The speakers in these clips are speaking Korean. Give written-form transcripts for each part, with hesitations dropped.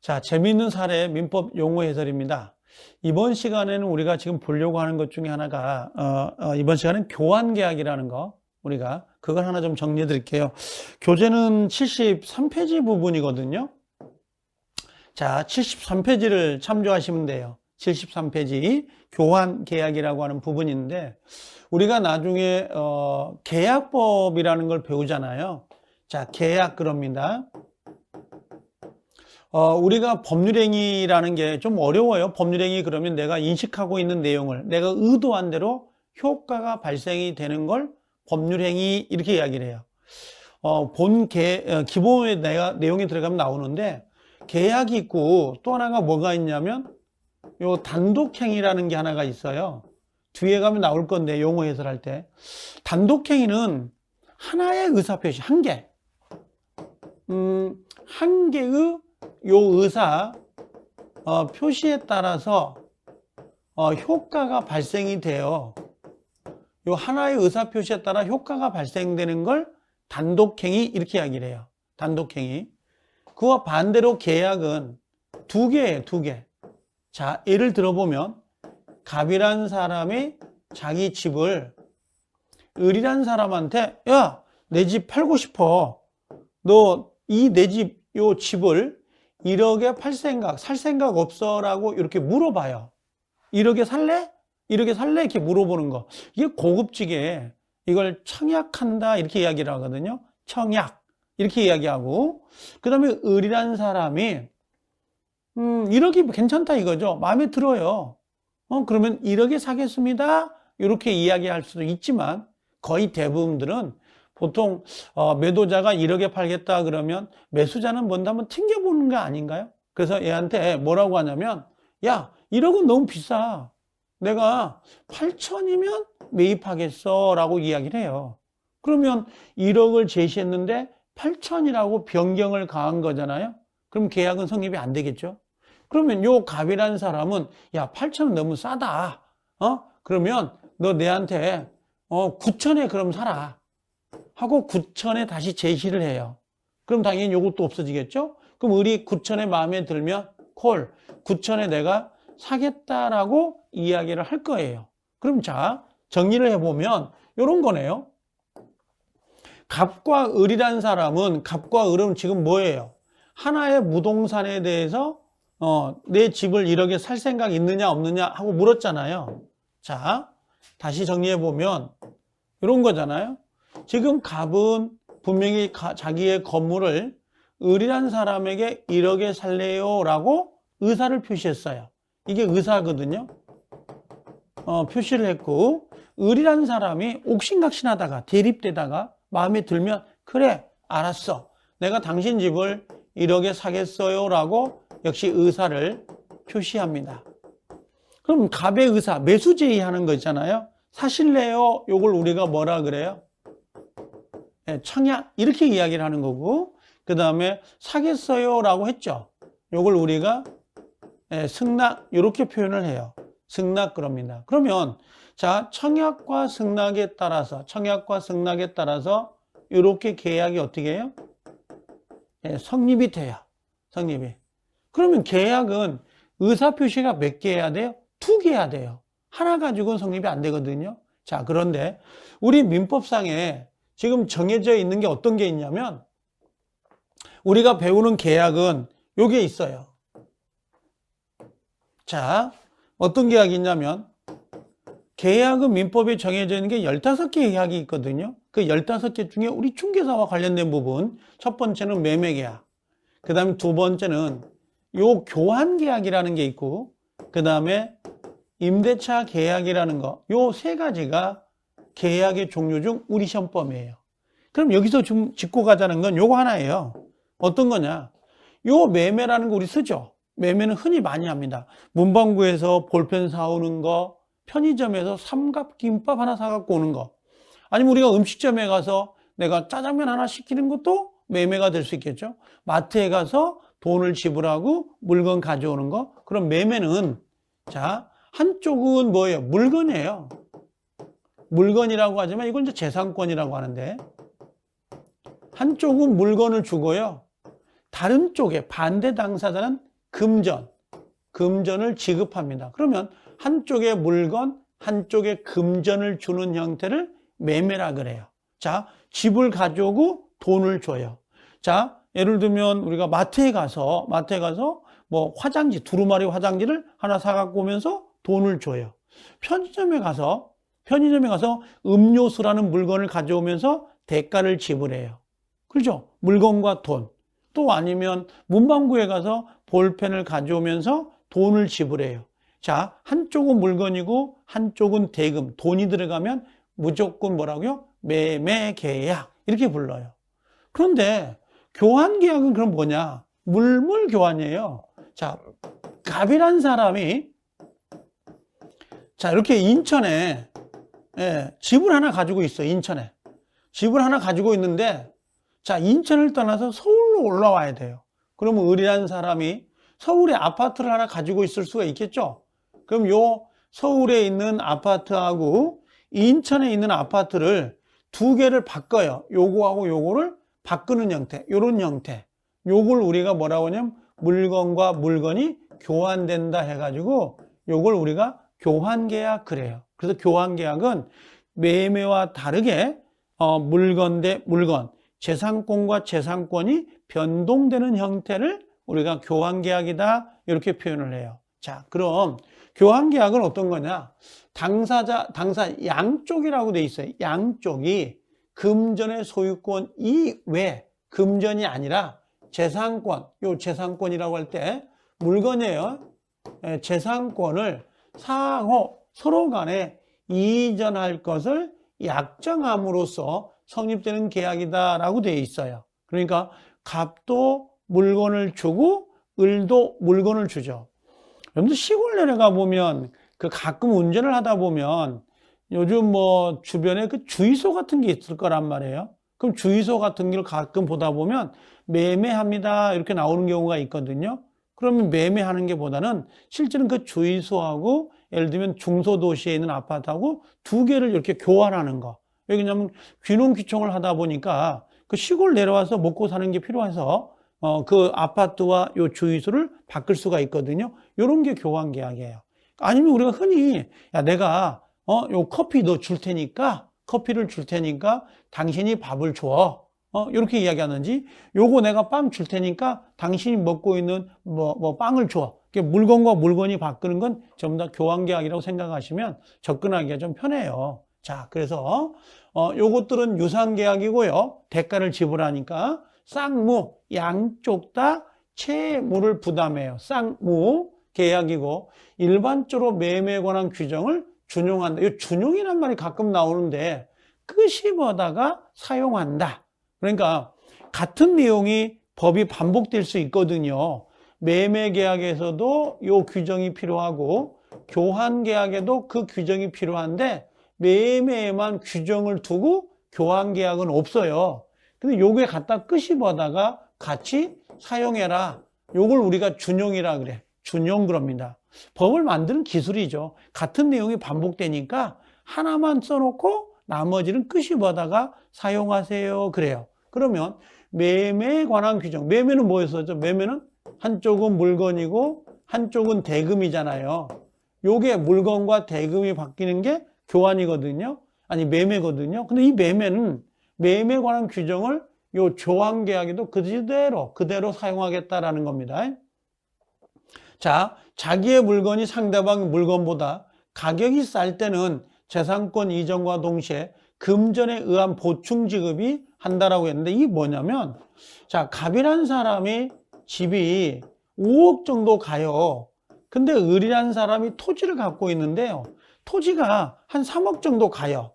자, 재미있는 사례 민법 용어 해설입니다. 이번 시간에는 우리가 지금 보려고 하는 것 중에 하나가 이번 시간은 교환계약이라는 거, 우리가 그걸 하나 좀 정리해 드릴게요. 교재는 73페이지 부분이거든요. 자, 73페이지를 참조하시면 돼요. 73페이지 교환계약이라고 하는 부분인데, 우리가 나중에 계약법이라는 걸 배우잖아요. 자, 계약 그럽니다. 우리가 법률행위라는 게 좀 어려워요. 법률행위 그러면 내가 인식하고 있는 내용을 내가 의도한 대로 효과가 발생이 되는 걸 법률행위 이렇게 이야기를 해요. 기본에 내용이 들어가면 나오는데, 계약이 있고 또 하나가 뭐가 있냐면 요 단독행위라는 게 하나가 있어요. 뒤에 가면 나올 건데, 용어 해설할 때. 단독행위는 하나의 의사표시, 한 개. 한 개의 요 의사 표시에 따라서 효과가 발생이 돼요. 요 하나의 의사 표시에 따라 효과가 발생되는 걸 단독행위 이렇게 이야기를 해요. 단독행위. 그와 반대로 계약은 두 개예요, 두 개. 자, 예를 들어보면 갑이란 사람이 자기 집을 을이란 사람한테, 야, 내 집 팔고 싶어. 너 이 내 집, 요 집을 1억에 팔 생각 없어? 라고 이렇게 물어봐요. 1억에 살래? 1억에 살래? 이렇게 물어보는 거. 이게 고급지게 이걸 청약한다 이렇게 이야기를 하거든요. 청약 이렇게 이야기하고, 그 다음에 을이라는 사람이 1억이 괜찮다 이거죠. 마음에 들어요. 그러면 1억에 사겠습니다 이렇게 이야기할 수도 있지만, 거의 대부분들은 보통 매도자가 1억에 팔겠다 그러면 매수자는 뭔가 한번 튕겨보는 거 아닌가요? 그래서 얘한테 뭐라고 하냐면, 야, 1억은 너무 비싸. 내가 8천이면 매입하겠어 라고 이야기를 해요. 그러면 1억을 제시했는데 8천이라고 변경을 가한 거잖아요. 그럼 계약은 성립이 안 되겠죠. 그러면 요 갑이라는 사람은, 야, 8천은 너무 싸다. 그러면 너 내한테 9천에 그럼 사라 하고 9천에 다시 제시를 해요. 그럼 당연히 요것도 없어지겠죠? 그럼 을이 9천에 마음에 들면 콜, 9천에 내가 사겠다라고 이야기를 할 거예요. 그럼 자, 정리를 해보면 요런 거네요. 갑과 을이라는 사람은, 갑과 을은 지금 뭐예요? 하나의 무동산에 대해서 내 집을 1억에 살 생각 있느냐 없느냐 하고 물었잖아요. 자, 다시 정리해보면 이런 거잖아요. 지금 갑은 분명히 자기의 건물을 을이라는 사람에게 1억에 살래요 라고 의사를 표시했어요. 이게 의사거든요. 표시를 했고, 을이라는 사람이 옥신각신하다가 대립되다가 마음에 들면, 그래, 알았어, 내가 당신 집을 1억에 사겠어요 라고 역시 의사를 표시합니다. 그럼 갑의 의사, 매수 제의하는 거 있잖아요. 사실래요? 요걸 우리가 뭐라 그래요? 청약 이렇게 이야기를 하는 거고, 그 다음에 사겠어요 라고 했죠. 요걸 우리가 승낙 이렇게 표현을 해요. 승낙 그럽니다. 그러면 자, 청약과 승낙에 따라서 이렇게 계약이 어떻게 해요? 성립이 돼요. 성립이. 그러면 계약은 의사표시가 몇 개 해야 돼요? 2개 해야 돼요. 하나 가지고는 성립이 안 되거든요. 자, 그런데 우리 민법상에 지금 정해져 있는 게 어떤 게 있냐면, 우리가 배우는 계약은 요게 있어요. 자, 어떤 계약이 있냐면, 계약은 민법에 정해져 있는 게 15개 계약이 있거든요. 그 15개 중에 우리 중개사와 관련된 부분, 첫 번째는 매매계약, 그 다음에 두 번째는 요 교환계약이라는 게 있고, 그 다음에 임대차 계약이라는 거, 요 세 가지가 계약의 종류 중 우리 시험범위예요. 그럼 여기서 좀 짚고 가자는 건 요거 하나예요. 어떤 거냐? 요 매매라는 거 우리 쓰죠. 매매는 흔히 많이 합니다. 문방구에서 볼펜 사오는 거, 편의점에서 삼각김밥 하나 사갖고 오는 거, 아니면 우리가 음식점에 가서 내가 짜장면 하나 시키는 것도 매매가 될 수 있겠죠. 마트에 가서 돈을 지불하고 물건 가져오는 거. 그럼 매매는, 자, 한쪽은 뭐예요? 물건이에요. 물건이라고 하지만 이건 이제 재산권이라고 하는데, 한쪽은 물건을 주고요, 다른 쪽에 반대 당사자는 금전을 지급합니다. 그러면 한쪽에 물건, 한쪽에 금전을 주는 형태를 매매라 그래요. 자, 집을 가져오고 돈을 줘요. 자, 예를 들면 우리가 마트에 가서 뭐 화장지, 두루마리 화장지를 하나 사갖고 오면서 돈을 줘요. 편의점에 가서 음료수라는 물건을 가져오면서 대가를 지불해요. 그렇죠? 물건과 돈. 또 아니면 문방구에 가서 볼펜을 가져오면서 돈을 지불해요. 자, 한쪽은 물건이고 한쪽은 대금, 돈이 들어가면 무조건 뭐라고요? 매매 계약 이렇게 불러요. 그런데 교환 계약은 그럼 뭐냐? 물물 교환이에요. 자, 갑이란 사람이 자, 이렇게 인천에 집을 하나 가지고 있어. 인천에 집을 하나 가지고 있는데, 자, 인천을 떠나서 서울로 올라와야 돼요. 그러면 을이라는 사람이 서울에 아파트를 하나 가지고 있을 수가 있겠죠. 그럼 요 서울에 있는 아파트하고 인천에 있는 아파트를 두 개를 바꿔요. 요거하고 요거를 바꾸는 형태, 요런 형태. 요걸 우리가 뭐라고 하냐면 물건과 물건이 교환된다 해가지고 요걸 우리가 교환계약 그래요. 그래서 교환계약은 매매와 다르게 물건 대 물건, 재산권과 재산권이 변동되는 형태를 우리가 교환계약이다 이렇게 표현을 해요. 자, 그럼 교환계약은 어떤 거냐? 당사 양쪽이라고 돼 있어요. 양쪽이 금전의 소유권 이외, 금전이 아니라 재산권, 요 재산권이라고 할 때 물건이에요. 재산권을 상호 서로 간에 이전할 것을 약정함으로써 성립되는 계약이다라고 되어 있어요. 그러니까 갑도 물건을 주고 을도 물건을 주죠. 여러분들 시골 내려가 보면 그 가끔 운전을 하다 보면 요즘 뭐 주변에 그 주유소 같은 게 있을 거란 말이에요. 그럼 주유소 같은 걸 가끔 보다 보면 매매합니다 이렇게 나오는 경우가 있거든요. 그러면 매매하는 게 보다는 실제는 그 주유소하고 예를 들면 중소도시에 있는 아파트하고 두 개를 이렇게 교환하는 거. 왜냐하면 귀농귀촌을 하다 보니까 그 시골 내려와서 먹고 사는 게 필요해서 그 아파트와 요 주유소를 바꿀 수가 있거든요. 이런 게 교환 계약이에요. 아니면 우리가 흔히 야 내가 요 커피 너 줄 테니까 커피를 줄 테니까 당신이 밥을 줘. 이렇게 이야기하는지 요거 내가 빵 줄 테니까 당신이 먹고 있는 뭐 빵을 줘. 물건과 물건이 바꾸는 건 전부 다 교환 계약이라고 생각하시면 접근하기가 좀 편해요. 자, 그래서 요것들은 유상 계약이고요. 대가를 지불하니까 쌍무 양쪽 다 채무를 부담해요. 쌍무 계약이고 일반적으로 매매에 관한 규정을 준용한다. 이 준용이란 말이 가끔 나오는데 끄집어다가 사용한다. 그러니까 같은 내용이 법이 반복될 수 있거든요. 매매 계약에서도 이 규정이 필요하고 교환 계약에도 그 규정이 필요한데 매매에만 규정을 두고 교환 계약은 없어요. 근데 요게 갖다 끄집어다가 같이 사용해라. 요걸 우리가 준용이라 그래. 준용 그럽니다. 법을 만드는 기술이죠. 같은 내용이 반복되니까 하나만 써놓고 나머지는 끄집어다가 사용하세요. 그래요. 그러면 매매에 관한 규정. 매매는 뭐였었죠? 매매는 한쪽은 물건이고 한쪽은 대금이잖아요. 요게 물건과 대금이 바뀌는 게 교환이거든요. 아니 매매거든요. 근데 이 매매는 매매에 관한 규정을 요 교환계약에도 그대로 사용하겠다라는 겁니다. 자, 자기의 물건이 상대방 물건보다 가격이 쌀 때는 재산권 이전과 동시에 금전에 의한 보충 지급이 한다라고 했는데 이게 뭐냐면 자, 갑이라는 사람이 집이 5억 정도 가요. 근데 을이라는 사람이 토지를 갖고 있는데요. 토지가 한 3억 정도 가요.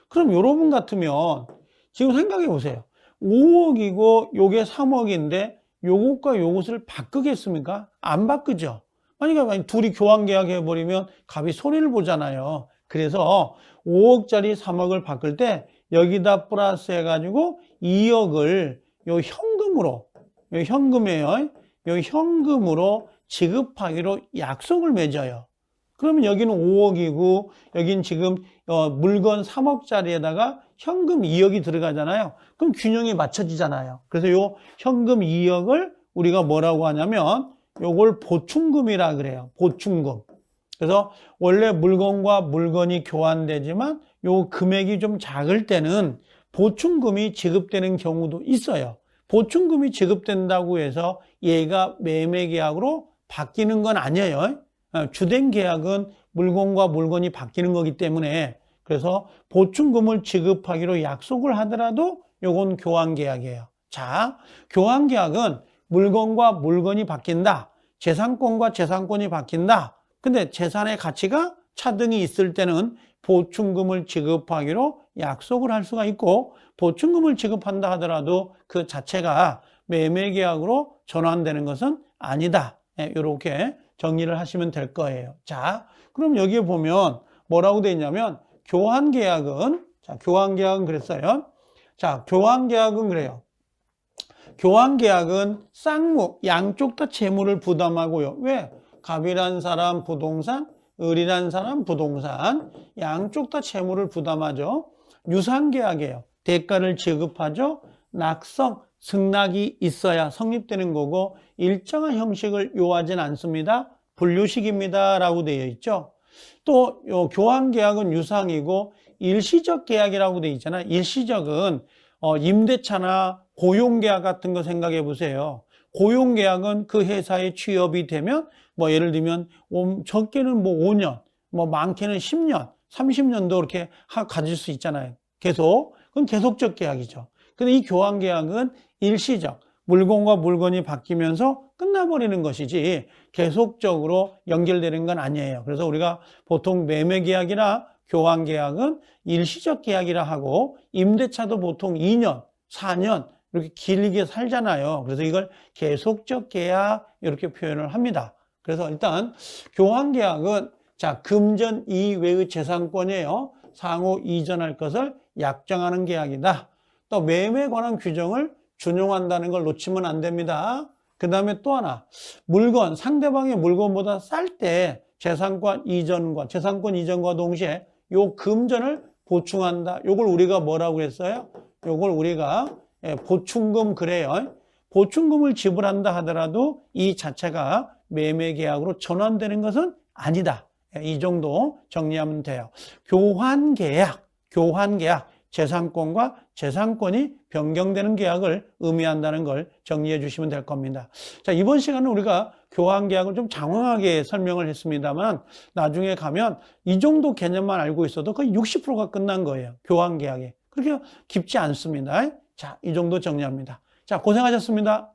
그럼 여러분 같으면 지금 생각해 보세요. 5억이고 요게 3억인데 요것과 요것을 바꾸겠습니까? 안 바꾸죠. 만약에 둘이 교환 계약 해버리면 갑이 손해를 보잖아요. 그래서 5억짜리 3억을 바꿀 때 여기다 플러스 해가지고 2억을 요 현금으로, 요 현금이에요. 요 현금으로 지급하기로 약속을 맺어요. 그러면 여기는 5억이고 여긴 지금 물건 3억짜리에다가 현금 2억이 들어가잖아요. 그럼 균형이 맞춰지잖아요. 그래서 요 현금 2억을 우리가 뭐라고 하냐면 요걸 보충금이라 그래요. 보충금. 그래서 원래 물건과 물건이 교환되지만 요 금액이 좀 작을 때는 보충금이 지급되는 경우도 있어요. 보충금이 지급된다고 해서 얘가 매매계약으로 바뀌는 건 아니에요. 주된 계약은 물건과 물건이 바뀌는 거기 때문에 그래서 보충금을 지급하기로 약속을 하더라도 요건 교환계약이에요. 자, 교환계약은 물건과 물건이 바뀐다. 재산권과 재산권이 바뀐다. 근데 재산의 가치가 차등이 있을 때는 보충금을 지급하기로 약속을 할 수가 있고 보충금을 지급한다 하더라도 그 자체가 매매계약으로 전환되는 것은 아니다. 이렇게 정리를 하시면 될 거예요. 자, 그럼 여기에 보면 뭐라고 되어 있냐면 교환계약은 자, 교환계약은 그랬어요. 자, 교환계약은 그래요. 교환계약은 쌍무, 양쪽 다 채무를 부담하고요. 왜? 갑이란 사람 부동산, 을이란 사람 부동산, 양쪽 다 채무를 부담하죠. 유상계약이에요. 대가를 지급하죠. 낙성, 승낙이 있어야 성립되는 거고 일정한 형식을 요하진 않습니다. 분류식입니다. 라고 되어 있죠. 또 교환계약은 유상이고 일시적 계약이라고 되어 있잖아요. 일시적은 임대차나 고용계약 같은 거 생각해 보세요. 고용계약은 그 회사에 취업이 되면 뭐 예를 들면 적게는 뭐 5년, 뭐 많게는 10년, 30년도 이렇게 가질 수 있잖아요. 계속. 그건 계속적 계약이죠. 근데 이 교환계약은 일시적. 물건과 물건이 바뀌면서 끝나버리는 것이지 계속적으로 연결되는 건 아니에요. 그래서 우리가 보통 매매계약이나 교환계약은 일시적 계약이라 하고 임대차도 보통 2년, 4년 이렇게 길게 살잖아요. 그래서 이걸 계속적 계약 이렇게 표현을 합니다. 그래서 일단 교환계약은 자 금전 이외의 재산권이에요. 상호 이전할 것을 약정하는 계약이다. 또 매매에 관한 규정을 준용한다는 걸 놓치면 안 됩니다. 그 다음에 또 하나 물건 상대방의 물건보다 쌀 때 재산권 이전과 동시에 요 금전을 보충한다. 요걸 우리가 뭐라고 했어요? 요걸 우리가 보충금 그래요. 보충금을 지불한다 하더라도 이 자체가 매매계약으로 전환되는 것은 아니다. 이 정도 정리하면 돼요. 교환계약, 재산권과 재산권이 변경되는 계약을 의미한다는 걸 정리해 주시면 될 겁니다. 자, 이번 시간은 우리가 교환계약을 좀 장황하게 설명을 했습니다만 나중에 가면 이 정도 개념만 알고 있어도 거의 60%가 끝난 거예요. 교환계약이. 그렇게 깊지 않습니다. 자, 이 정도 정리합니다. 자, 고생하셨습니다.